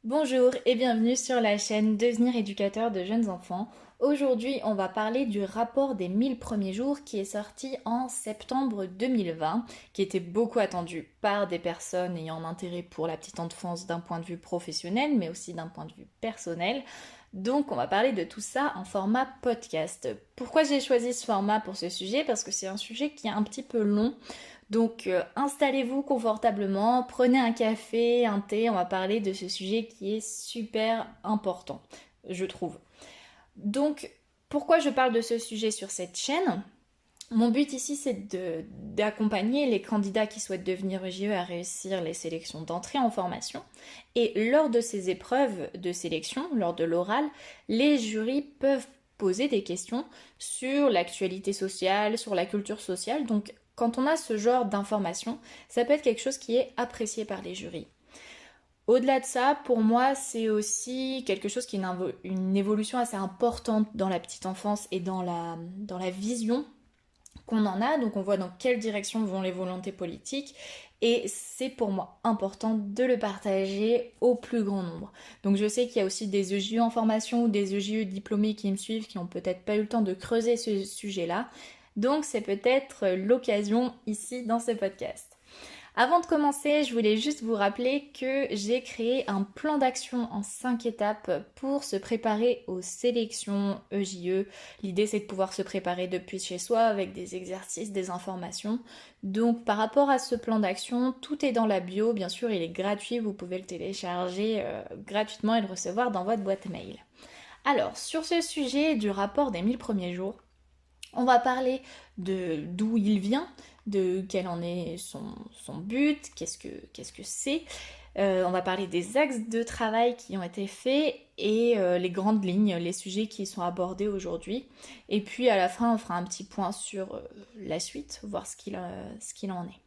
Bonjour et bienvenue sur la chaîne Devenir éducateur de jeunes enfants. Aujourd'hui, on va parler du rapport des 1000 premiers jours qui est sorti en septembre 2020, qui était beaucoup attendu par des personnes ayant un intérêt pour la petite enfance d'un point de vue professionnel, mais aussi d'un point de vue personnel. Donc, on va parler de tout ça en format podcast. Pourquoi j'ai choisi ce format pour ce sujet? Parce que c'est un sujet qui est un petit peu long. Donc installez-vous confortablement, prenez un café, un thé, on va parler de ce sujet qui est super important, je trouve. Donc pourquoi je parle de ce sujet sur cette chaîne? Mon but ici, d'accompagner les candidats qui souhaitent devenir EJE à réussir les sélections d'entrée en formation. Et lors de ces épreuves de sélection, lors de l'oral, les jurys peuvent poser des questions sur l'actualité sociale, sur la culture sociale. Donc, quand on a ce genre d'informations, ça peut être quelque chose qui est apprécié par les jurys. Au-delà de ça, pour moi, c'est aussi quelque chose qui est une évolution assez importante dans la petite enfance et dans la vision qu'on en a, donc on voit dans quelle direction vont les volontés politiques, et c'est pour moi important de le partager au plus grand nombre. Donc je sais qu'il y a aussi des EJE en formation ou des EJE diplômés qui me suivent qui n'ont peut-être pas eu le temps de creuser ce sujet-là, donc c'est peut-être l'occasion ici dans ce podcast. Avant de commencer, je voulais juste vous rappeler que j'ai créé un plan d'action en 5 étapes pour se préparer aux sélections EJE. L'idée c'est de pouvoir se préparer depuis chez soi avec des exercices, des informations. Donc par rapport à ce plan d'action, tout est dans la bio, bien sûr il est gratuit, vous pouvez le télécharger gratuitement et le recevoir dans votre boîte mail. Alors sur ce sujet du rapport des 1000 premiers jours, on va parler de d'où il vient, de quel en est son but, qu'est-ce que c'est. On va parler des axes de travail qui ont été faits et les grandes lignes, les sujets qui sont abordés aujourd'hui. Et puis à la fin, on fera un petit point sur la suite, voir ce qu'il en est.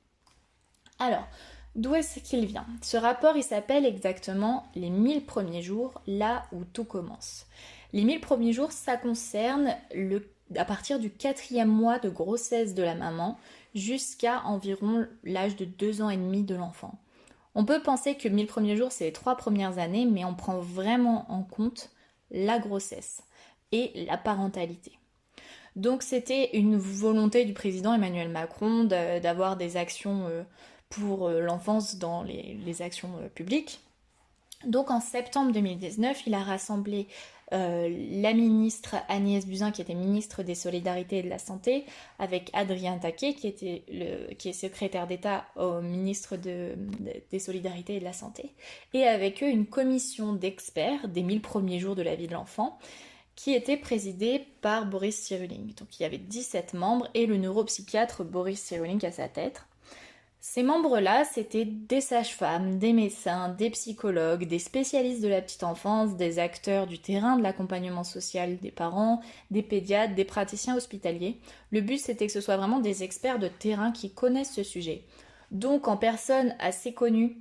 Alors, d'où est-ce qu'il vient? Ce rapport, il s'appelle exactement les 1000 premiers jours, là où tout commence. Les 1000 premiers jours, ça concerne à partir du 4e mois de grossesse de la maman jusqu'à environ l'âge de 2 ans et demi de l'enfant. On peut penser que 1000 premiers jours, c'est les 3 premières années, mais on prend vraiment en compte la grossesse et la parentalité. Donc c'était une volonté du président Emmanuel Macron d'avoir des actions pour l'enfance dans les actions publiques. Donc en septembre 2019, il a rassemblé la ministre Agnès Buzyn, qui était ministre des Solidarités et de la Santé, avec Adrien Taquet, qui est secrétaire d'État au ministre des Solidarités et de la Santé, et avec eux une commission d'experts des 1000 premiers jours de la vie de l'enfant, qui était présidée par Boris Cyrulnik. Donc il y avait 17 membres et le neuropsychiatre Boris Cyrulnik à sa tête. Ces membres-là, c'était des sages-femmes, des médecins, des psychologues, des spécialistes de la petite enfance, des acteurs du terrain de l'accompagnement social des parents, des pédiatres, des praticiens hospitaliers. Le but, c'était que ce soit vraiment des experts de terrain qui connaissent ce sujet. Donc, en personnes assez connues,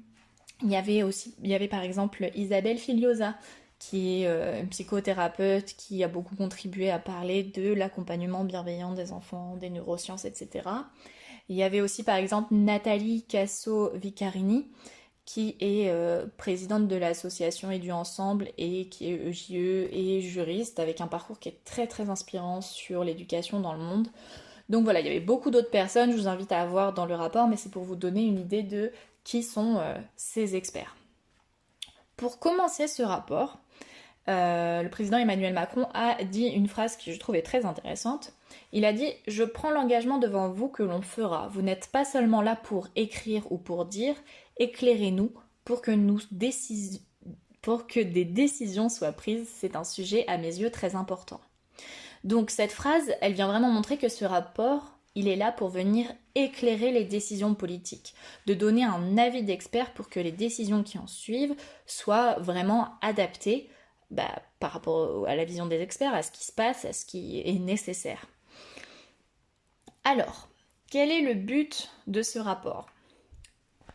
il y avait par exemple Isabelle Filiosa, qui est une psychothérapeute qui a beaucoup contribué à parler de l'accompagnement bienveillant des enfants, des neurosciences, etc. Il y avait aussi par exemple Nathalie Casso-Vicarini, qui est présidente de l'association Édu Ensemble et qui est EJE et juriste, avec un parcours qui est très très inspirant sur l'éducation dans le monde. Donc voilà, il y avait beaucoup d'autres personnes, je vous invite à voir dans le rapport, mais c'est pour vous donner une idée de qui sont ces experts. Pour commencer ce rapport, le président Emmanuel Macron a dit une phrase qui je trouvais très intéressante. Il a dit: Je prends l'engagement devant vous que l'on fera. Vous n'êtes pas seulement là pour écrire ou pour dire, éclairez-nous pour que, pour que des décisions soient prises. C'est un sujet à mes yeux très important. Donc cette phrase, elle vient vraiment montrer que ce rapport, il est là pour venir éclairer les décisions politiques, de donner un avis d'expert pour que les décisions qui en suivent soient vraiment adaptées par rapport à la vision des experts, à ce qui se passe, à ce qui est nécessaire. Alors, quel est le but de ce rapport?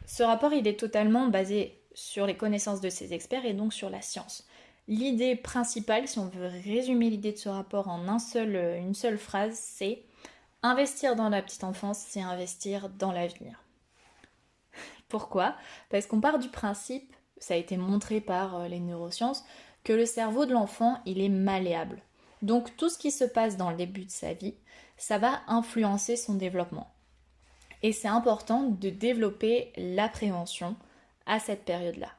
Ce rapport, il est totalement basé sur les connaissances de ces experts et donc sur la science. L'idée principale, si on veut résumer l'idée de ce rapport en une seule phrase, c'est: investir dans la petite enfance, c'est investir dans l'avenir. Pourquoi? Parce qu'on part du principe ça a été montré par les neurosciences, que le cerveau de l'enfant, il est malléable. Donc tout ce qui se passe dans le début de sa vie, ça va influencer son développement. Et c'est important de développer la prévention à cette période-là.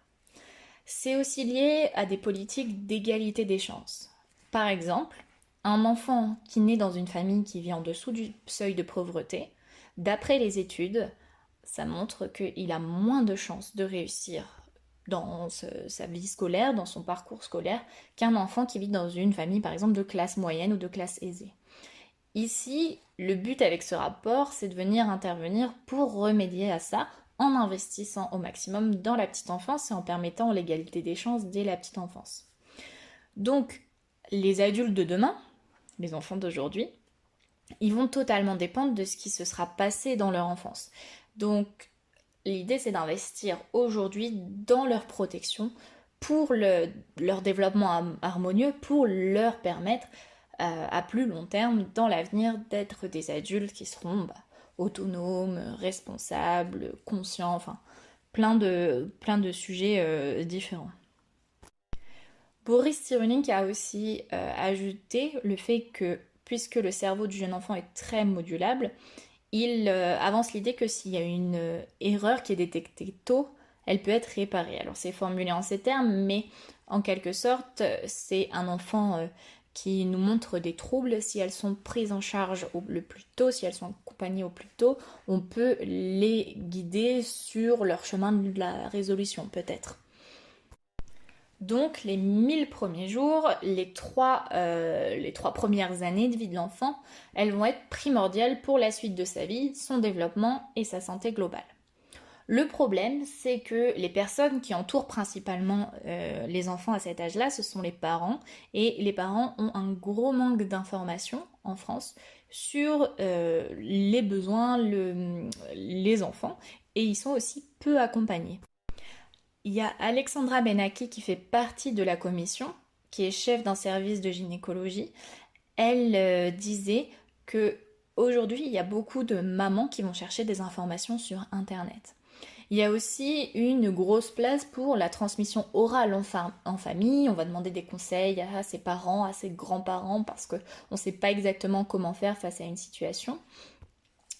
C'est aussi lié à des politiques d'égalité des chances. Par exemple, un enfant qui naît dans une famille qui vit en dessous du seuil de pauvreté, d'après les études, ça montre qu'il a moins de chances de réussir dans sa vie scolaire, dans son parcours scolaire, qu'un enfant qui vit dans une famille, par exemple, de classe moyenne ou de classe aisée. Ici, le but avec ce rapport, c'est de venir intervenir pour remédier à ça en investissant au maximum dans la petite enfance et en permettant l'égalité des chances dès la petite enfance. Donc, les adultes de demain, les enfants d'aujourd'hui, ils vont totalement dépendre de ce qui se sera passé dans leur enfance. Donc, l'idée, c'est d'investir aujourd'hui dans leur protection pour leur développement harmonieux, pour leur permettre à plus long terme, dans l'avenir, d'être des adultes qui seront autonomes, responsables, conscients, enfin, plein de sujets différents. Boris Cyrulnik a aussi ajouté le fait que, puisque le cerveau du jeune enfant est très modulable, il avance l'idée que s'il y a une erreur qui est détectée tôt, elle peut être réparée. Alors c'est formulé en ces termes, mais en quelque sorte, c'est un enfant qui nous montre des troubles. Si elles sont prises en charge le plus tôt, si elles sont accompagnées au plus tôt, on peut les guider sur leur chemin de la résolution peut-être. Donc les 1000 premiers jours, les trois premières années de vie de l'enfant, elles vont être primordiales pour la suite de sa vie, son développement et sa santé globale. Le problème, c'est que les personnes qui entourent principalement les enfants à cet âge-là, ce sont les parents, et les parents ont un gros manque d'informations en France sur les besoins, les enfants, et ils sont aussi peu accompagnés. Il y a Alexandra Benaki qui fait partie de la commission, qui est chef d'un service de gynécologie. Elle disait que aujourd'hui, il y a beaucoup de mamans qui vont chercher des informations sur Internet. Il y a aussi une grosse place pour la transmission orale en famille. On va demander des conseils à ses parents, à ses grands-parents, parce qu'on ne sait pas exactement comment faire face à une situation.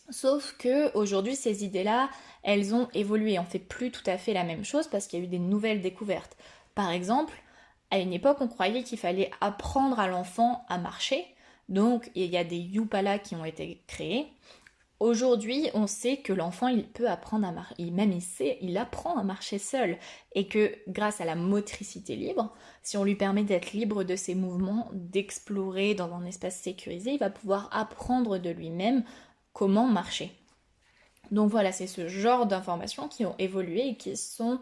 Sauf que aujourd'hui, ces idées-là, elles ont évolué. On ne fait plus tout à fait la même chose parce qu'il y a eu des nouvelles découvertes. Par exemple, à une époque, on croyait qu'il fallait apprendre à l'enfant à marcher. Donc, il y a des Yupala qui ont été créés. Aujourd'hui, on sait que l'enfant, il peut apprendre à marcher, il apprend à marcher seul. Et que grâce à la motricité libre, si on lui permet d'être libre de ses mouvements, d'explorer dans un espace sécurisé, il va pouvoir apprendre de lui-même comment marcher. Donc voilà, c'est ce genre d'informations qui ont évolué et qui sont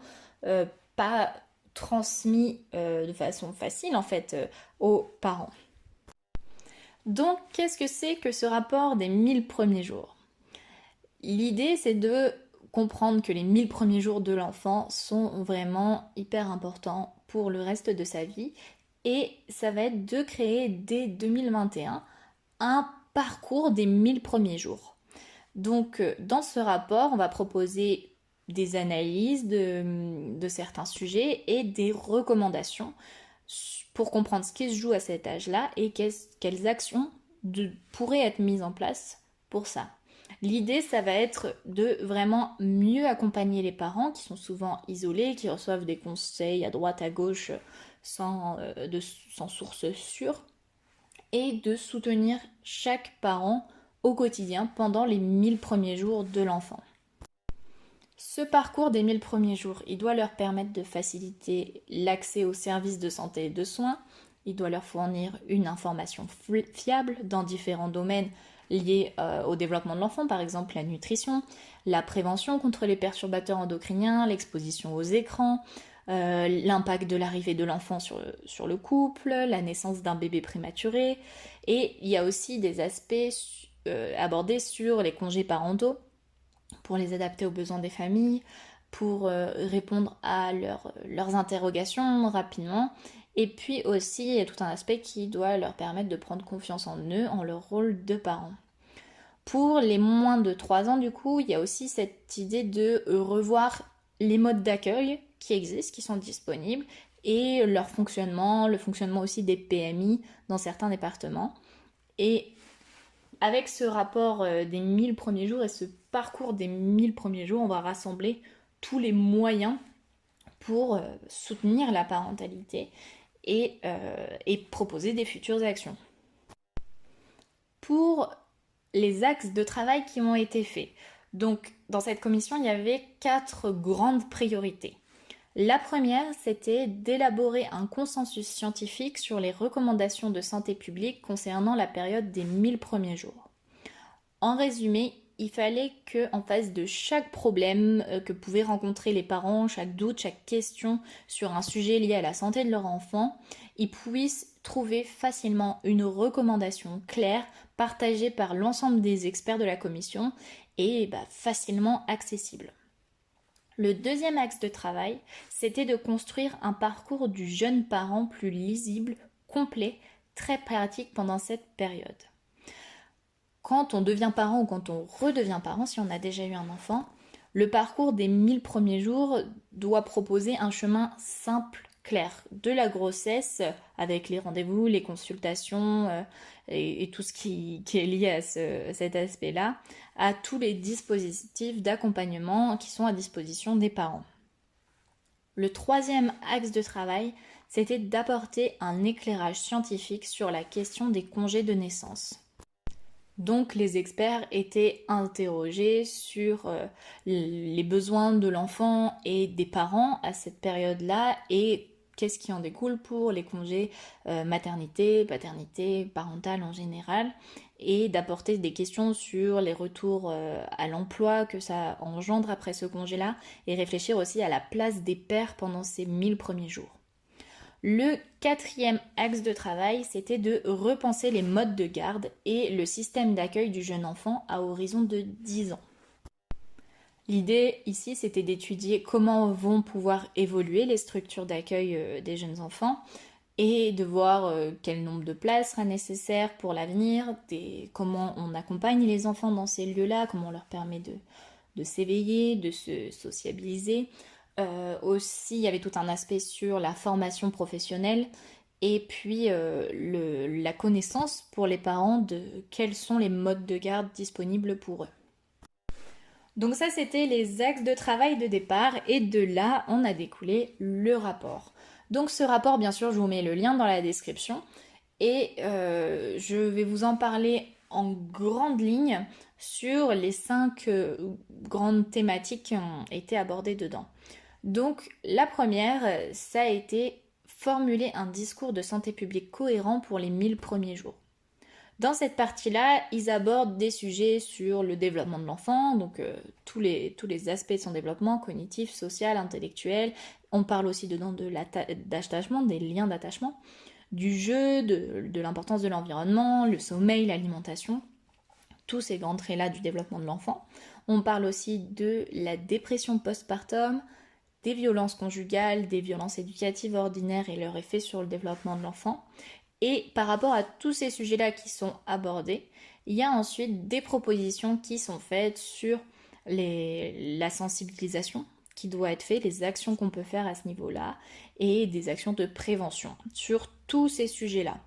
pas transmis de façon facile en fait aux parents. Donc qu'est-ce que c'est que ce rapport des 1000 premiers jours? L'idée c'est de comprendre que les 1000 premiers jours de l'enfant sont vraiment hyper importants pour le reste de sa vie et ça va être de créer dès 2021 un parcours des 1000 premiers jours. Donc dans ce rapport, on va proposer des analyses de certains sujets et des recommandations pour comprendre ce qui se joue à cet âge-là et quelles actions pourraient être mises en place pour ça. L'idée, ça va être de vraiment mieux accompagner les parents qui sont souvent isolés, qui reçoivent des conseils à droite, à gauche sans source sûre, et de soutenir chaque parent au quotidien pendant les 1000 premiers jours de l'enfant. Ce parcours des 1000 premiers jours, il doit leur permettre de faciliter l'accès aux services de santé et de soins, il doit leur fournir une information fiable dans différents domaines liés au développement de l'enfant, par exemple la nutrition, la prévention contre les perturbateurs endocriniens, l'exposition aux écrans, l'impact de l'arrivée de l'enfant sur le couple, la naissance d'un bébé prématuré, et il y a aussi des aspects abordés sur les congés parentaux pour les adapter aux besoins des familles, pour répondre à leurs interrogations rapidement. Et puis aussi, il y a tout un aspect qui doit leur permettre de prendre confiance en eux, en leur rôle de parents. Pour les moins de 3 ans, du coup, il y a aussi cette idée de revoir les modes d'accueil qui existent, qui sont disponibles, et leur fonctionnement, le fonctionnement aussi des PMI dans certains départements. Et avec ce rapport des 1000 premiers jours et ce parcours des 1000 premiers jours, on va rassembler tous les moyens pour soutenir la parentalité et proposer des futures actions. Pour les axes de travail qui ont été faits. Donc, dans cette commission, il y avait 4 grandes priorités. La première, c'était d'élaborer un consensus scientifique sur les recommandations de santé publique concernant la période des 1000 premiers jours. En résumé, il fallait qu'en face de chaque problème que pouvaient rencontrer les parents, chaque doute, chaque question sur un sujet lié à la santé de leur enfant, ils puissent trouver facilement une recommandation claire, partagée par l'ensemble des experts de la commission et facilement accessible. Le deuxième axe de travail, c'était de construire un parcours du jeune parent plus lisible, complet, très pratique pendant cette période. Quand on devient parent ou quand on redevient parent, si on a déjà eu un enfant, le parcours des 1000 premiers jours doit proposer un chemin simple, clair, de la grossesse, avec les rendez-vous, les consultations et tout ce qui est lié à cet aspect-là, à tous les dispositifs d'accompagnement qui sont à disposition des parents. Le troisième axe de travail, c'était d'apporter un éclairage scientifique sur la question des congés de naissance. Donc les experts étaient interrogés sur les besoins de l'enfant et des parents à cette période-là et qu'est-ce qui en découle pour les congés maternité, paternité, parentale en général, et d'apporter des questions sur les retours à l'emploi que ça engendre après ce congé-là, et réfléchir aussi à la place des pères pendant ces 1000 premiers jours. Le quatrième axe de travail, c'était de repenser les modes de garde et le système d'accueil du jeune enfant à horizon de 10 ans. L'idée ici, c'était d'étudier comment vont pouvoir évoluer les structures d'accueil des jeunes enfants et de voir quel nombre de places sera nécessaire pour l'avenir, comment on accompagne les enfants dans ces lieux-là, comment on leur permet de s'éveiller, de se sociabiliser. Aussi, il y avait tout un aspect sur la formation professionnelle et puis la connaissance pour les parents de quels sont les modes de garde disponibles pour eux. Donc ça, c'était les axes de travail de départ et de là, on a découlé le rapport. Donc ce rapport, bien sûr, je vous mets le lien dans la description et je vais vous en parler en grandes lignes sur les 5 grandes thématiques qui ont été abordées dedans. Donc la première, ça a été formuler un discours de santé publique cohérent pour les 1000 premiers jours. Dans cette partie-là, ils abordent des sujets sur le développement de l'enfant, donc tous les aspects de son développement, cognitif, social, intellectuel. On parle aussi dedans d'attachement, des liens d'attachement, du jeu, de l'importance de l'environnement, le sommeil, l'alimentation, tous ces grands traits-là du développement de l'enfant. On parle aussi de la dépression postpartum, des violences conjugales, des violences éducatives ordinaires et leur effet sur le développement de l'enfant. Et par rapport à tous ces sujets-là qui sont abordés, il y a ensuite des propositions qui sont faites sur la sensibilisation qui doit être faite, les actions qu'on peut faire à ce niveau-là, et des actions de prévention sur tous ces sujets-là.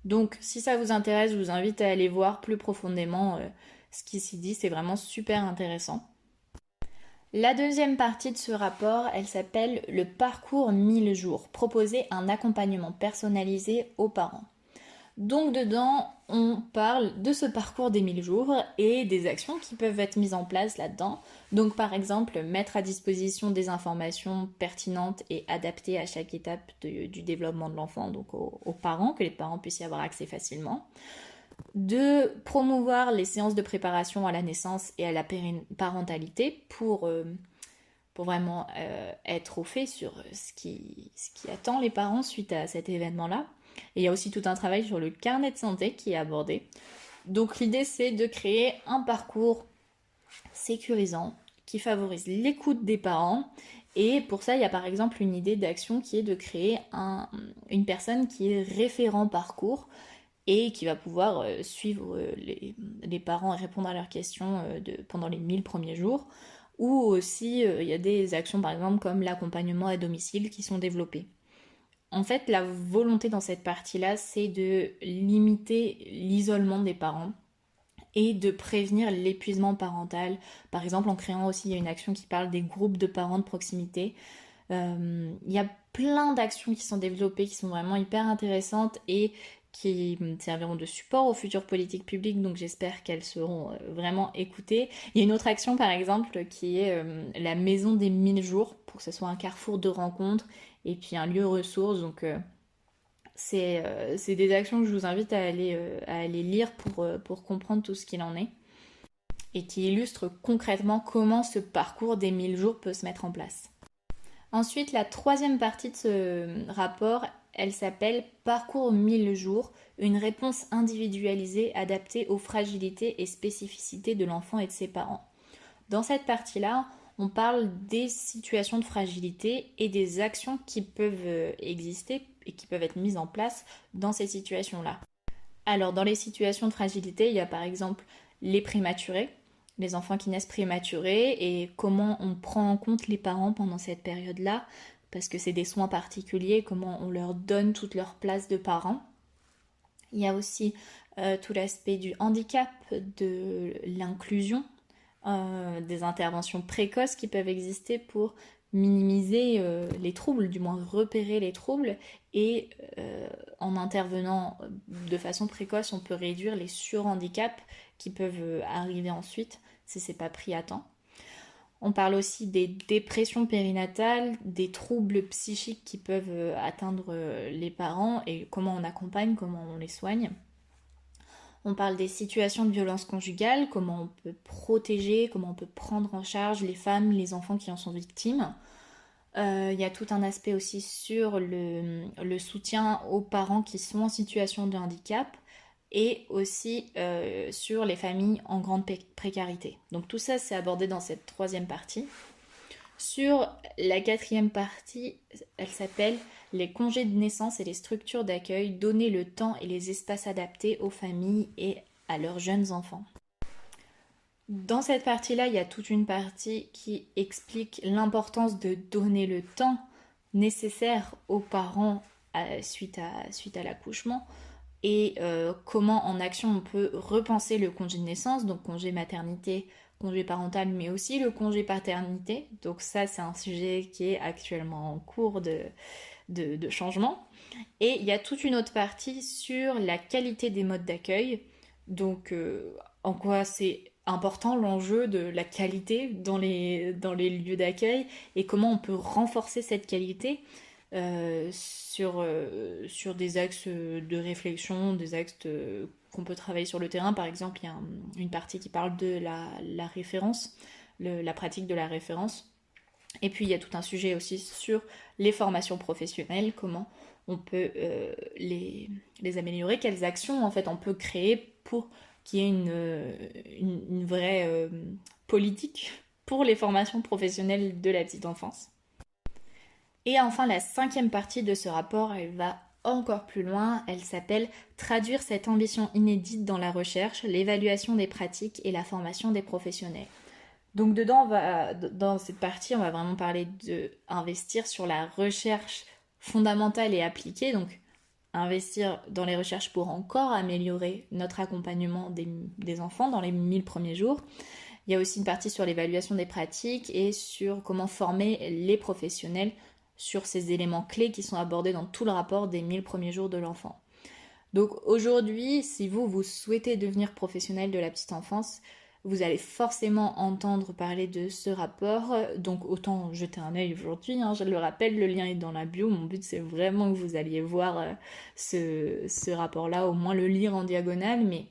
Donc si ça vous intéresse, je vous invite à aller voir plus profondément ce qui s'y dit, c'est vraiment super intéressant. La deuxième partie de ce rapport, elle s'appelle le parcours 1000 jours, proposer un accompagnement personnalisé aux parents. Donc dedans, on parle de ce parcours des 1000 jours et des actions qui peuvent être mises en place là-dedans. Donc par exemple, mettre à disposition des informations pertinentes et adaptées à chaque étape du développement de l'enfant, donc aux parents, que les parents puissent y avoir accès facilement. De promouvoir les séances de préparation à la naissance et à la parentalité pour vraiment être au fait sur ce qui attend les parents suite à cet événement-là. Et il y a aussi tout un travail sur le carnet de santé qui est abordé. Donc l'idée, c'est de créer un parcours sécurisant qui favorise l'écoute des parents. Et pour ça, il y a par exemple une idée d'action qui est de créer une personne qui est référent parcours et qui va pouvoir suivre les parents et répondre à leurs questions pendant les 1000 premiers jours, ou aussi il y a des actions par exemple comme l'accompagnement à domicile qui sont développées. En fait, la volonté dans cette partie-là, c'est de limiter l'isolement des parents et de prévenir l'épuisement parental. Par exemple, en créant aussi, il y a une action qui parle des groupes de parents de proximité. Il y a plein d'actions qui sont développées, qui sont vraiment hyper intéressantes et qui serviront de support aux futures politiques publiques, donc j'espère qu'elles seront vraiment écoutées. Il y a une autre action par exemple qui est la maison des 1000 jours, pour que ce soit un carrefour de rencontres et puis un lieu ressource, donc c'est des actions que je vous invite à aller lire pour comprendre tout ce qu'il en est et qui illustrent concrètement comment ce parcours des 1000 jours peut se mettre en place. Ensuite, la troisième partie de ce rapport, elle s'appelle Parcours 1000 jours, une réponse individualisée adaptée aux fragilités et spécificités de l'enfant et de ses parents. Dans cette partie-là, on parle des situations de fragilité et des actions qui peuvent exister et qui peuvent être mises en place dans ces situations-là. Alors, dans les situations de fragilité, il y a par exemple les prématurés, les enfants qui naissent prématurés et comment on prend en compte les parents pendant cette période-là, parce que c'est des soins particuliers, comment on leur donne toute leur place de parents. Il y a aussi tout l'aspect du handicap, de l'inclusion, des interventions précoces qui peuvent exister pour minimiser les troubles, du moins repérer les troubles, et en intervenant de façon précoce, on peut réduire les surhandicaps qui peuvent arriver ensuite si c'est pas pris à temps. On parle aussi des dépressions périnatales, des troubles psychiques qui peuvent atteindre les parents et comment on accompagne, comment on les soigne. On parle des situations de violence conjugale, comment on peut protéger, comment on peut prendre en charge les femmes, les enfants qui en sont victimes. Il y a tout un aspect aussi sur le soutien aux parents qui sont en situation de handicap et aussi sur les familles en grande précarité. Donc tout ça, c'est abordé dans cette troisième partie. Sur la quatrième partie, elle s'appelle les congés de naissance et les structures d'accueil, donner le temps et les espaces adaptés aux familles et à leurs jeunes enfants. Dans cette partie-là, il y a toute une partie qui explique l'importance de donner le temps nécessaire aux parents suite à l'accouchement et comment en action on peut repenser le congé de naissance, donc congé maternité, congé parental, mais aussi le congé paternité. Donc ça, c'est un sujet qui est actuellement en cours de changement. Et il y a toute une autre partie sur la qualité des modes d'accueil, donc en quoi c'est important l'enjeu de la qualité dans les lieux d'accueil et comment on peut renforcer cette qualité sur des axes de réflexion, des axes qu'on peut travailler sur le terrain. Par exemple, il y a une partie qui parle de la référence, la pratique de la référence. Et puis il y a tout un sujet aussi sur les formations professionnelles, comment on peut les améliorer, quelles actions en fait on peut créer pour qu'il y ait une vraie politique pour les formations professionnelles de la petite enfance. Et enfin, la cinquième partie de ce rapport, elle va encore plus loin, elle s'appelle Traduire cette ambition inédite dans la recherche, l'évaluation des pratiques et la formation des professionnels. Donc dedans, dans cette partie, on va vraiment parler d'investir sur la recherche fondamentale et appliquée, donc investir dans les recherches pour encore améliorer notre accompagnement des enfants dans les 1000 premiers jours. Il y a aussi une partie sur l'évaluation des pratiques et sur comment former les professionnels sur ces éléments clés qui sont abordés dans tout le rapport des 1000 premiers jours de l'enfant. Donc aujourd'hui, si vous souhaitez devenir professionnel de la petite enfance, vous allez forcément entendre parler de ce rapport, donc autant jeter un œil aujourd'hui, hein. Je le rappelle, le lien est dans la bio, mon but c'est vraiment que vous alliez voir ce rapport-là, au moins le lire en diagonale, mais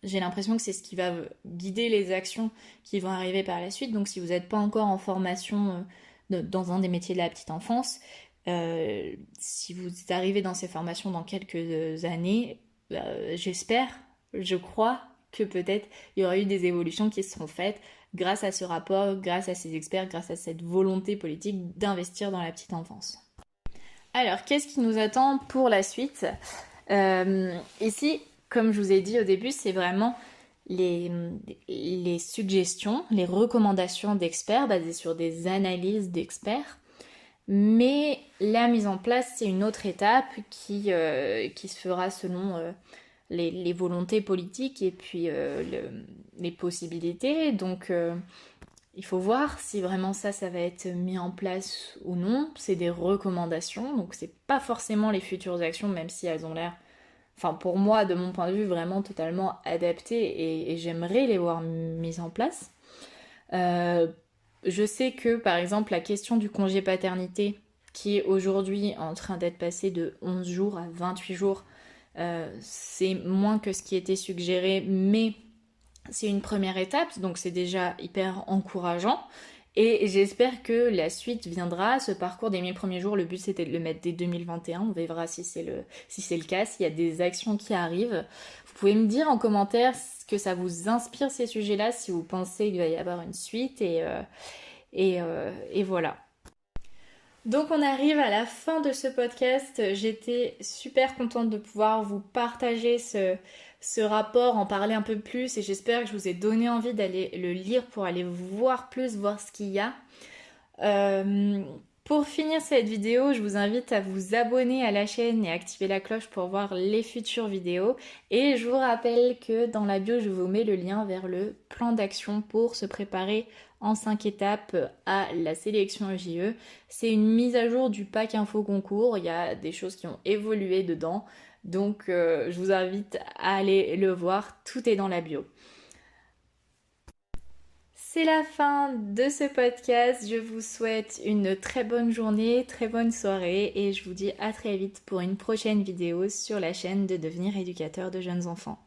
j'ai l'impression que c'est ce qui va guider les actions qui vont arriver par la suite, donc si vous n'êtes pas encore en formation dans un des métiers de la petite enfance, si vous arrivez dans ces formations dans quelques années, j'espère, je crois que peut-être il y aura eu des évolutions qui seront faites grâce à ce rapport, grâce à ces experts, grâce à cette volonté politique d'investir dans la petite enfance. Alors, qu'est-ce qui nous attend pour la suite ? Ici, comme je vous ai dit au début, c'est vraiment les, les suggestions, les recommandations d'experts basées sur des analyses d'experts. Mais la mise en place, c'est une autre étape qui se fera selon les volontés politiques et puis les possibilités. Donc il faut voir si vraiment ça va être mis en place ou non. C'est des recommandations, donc c'est pas forcément les futures actions, même si elles ont l'air, enfin pour moi, de mon point de vue, vraiment totalement adaptées et j'aimerais les voir mises en place. Euh, je sais que par exemple la question du congé paternité, qui est aujourd'hui en train d'être passé de 11 jours à 28 jours, c'est moins que ce qui était suggéré, mais c'est une première étape, donc c'est déjà hyper encourageant. Et j'espère que la suite viendra. Ce parcours des 1000 premiers jours, le but c'était de le mettre dès 2021. On verra si c'est le cas, s'il y a des actions qui arrivent. Vous pouvez me dire en commentaire ce que ça vous inspire ces sujets-là, si vous pensez qu'il va y avoir une suite. Et voilà. Donc on arrive à la fin de ce podcast. J'étais super contente de pouvoir vous partager ce rapport, en parler un peu plus et j'espère que je vous ai donné envie d'aller le lire pour aller voir plus, voir ce qu'il y a. Euh, pour finir cette vidéo, je vous invite à vous abonner à la chaîne et activer la cloche pour voir les futures vidéos. Et je vous rappelle que dans la bio, je vous mets le lien vers le plan d'action pour se préparer en 5 étapes à la sélection EJE. C'est une mise à jour du pack info concours. Il y a des choses qui ont évolué dedans. Donc je vous invite à aller le voir. Tout est dans la bio. C'est la fin de ce podcast. Je vous souhaite une très bonne journée, très bonne soirée et je vous dis à très vite pour une prochaine vidéo sur la chaîne de devenir éducateur de jeunes enfants.